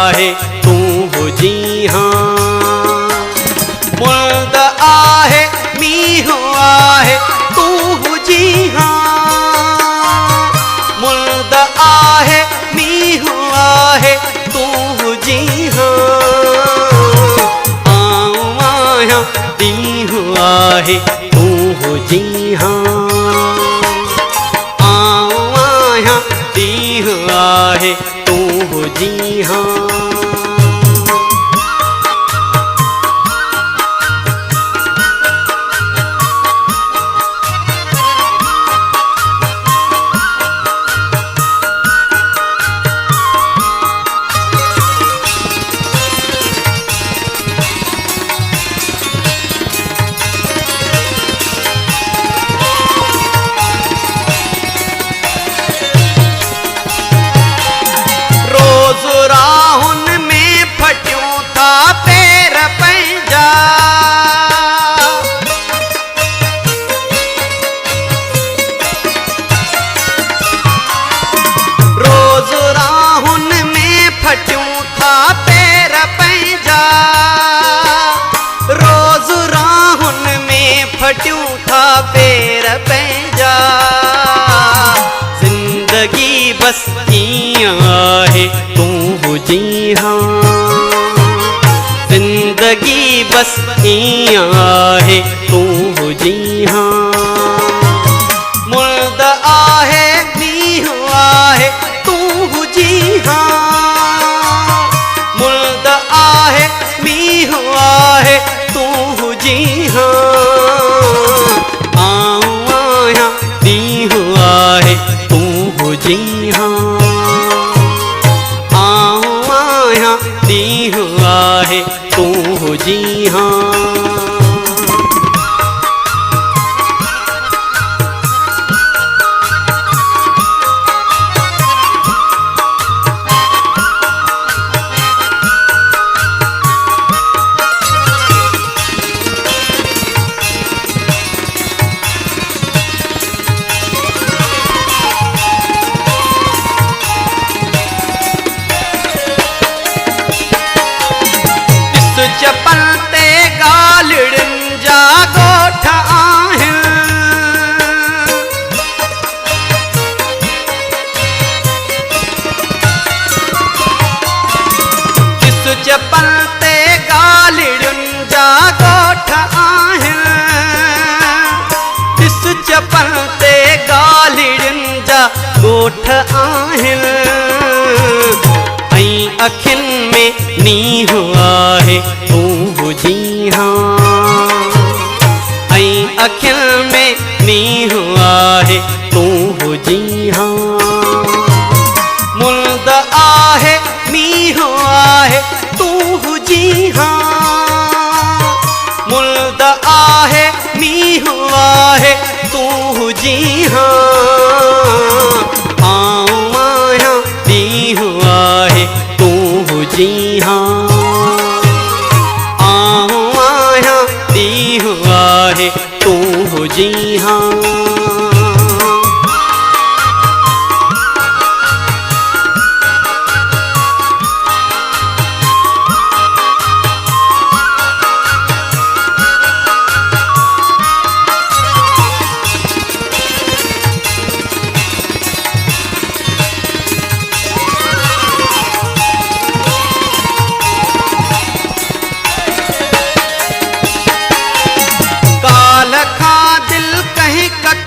आहे तू हो जी हाँ। मुल्द आहे मीहू आहे तू हो जी हाँ। मुल्द आहे मीहू आहे तू हो जी हाँ। आया दीहू आहे तू हो जी हाँ। आया दीहू आहे तू हो जी हाँ। राहुन में फट्यूं था पैर पंजा। रोज राहुन में फट्यूं था पैर पंजा। रोज राहुन में फट्यूं था पैर पंजा। जिंदगी बस आहे तू हो जी हाँ। जिंदगी बस आहे तू हो जी हाँ। मुल्द आहे मीहू आहे तू हो जी हाँ। मुल्द आहे मीहू आहे तू हो जी हाँ। आया दीहू आहे तू हो जी हाँ। आया दीहू आहे तू हो जी हाँ। चपल ते गालिड़न जा गोठ आहिन। इस चपल ते गालिड़न जा गोठ आहिन। इस चपल ते गालिड़न जा गोठ आहिन। अखिन में नीहू आहे तू हो जी हाँ। अखिन में नीहू आहे तू हो जी हाँ। मुल्द आहे मीहू आहे तू हो जी हाँ। मुल्द आहे मीहू आहे तू हो जी हाँ। आया दीहू आहे तू हो जी हाँ। आया दीहू आहे तू हो जी हाँ।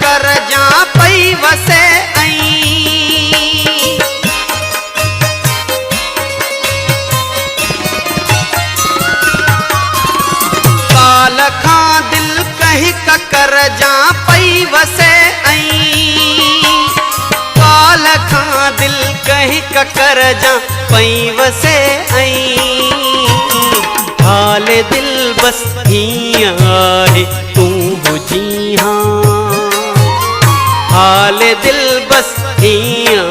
कर जा पई वसे आई। काल खां दिल कहीं कर जा पई वसे आई। काल खां दिल कहीं कर जा पई वसे आई। हाल दिल बस हीअं आहे तू हो जी हाँ। हाल दिल बस हीअं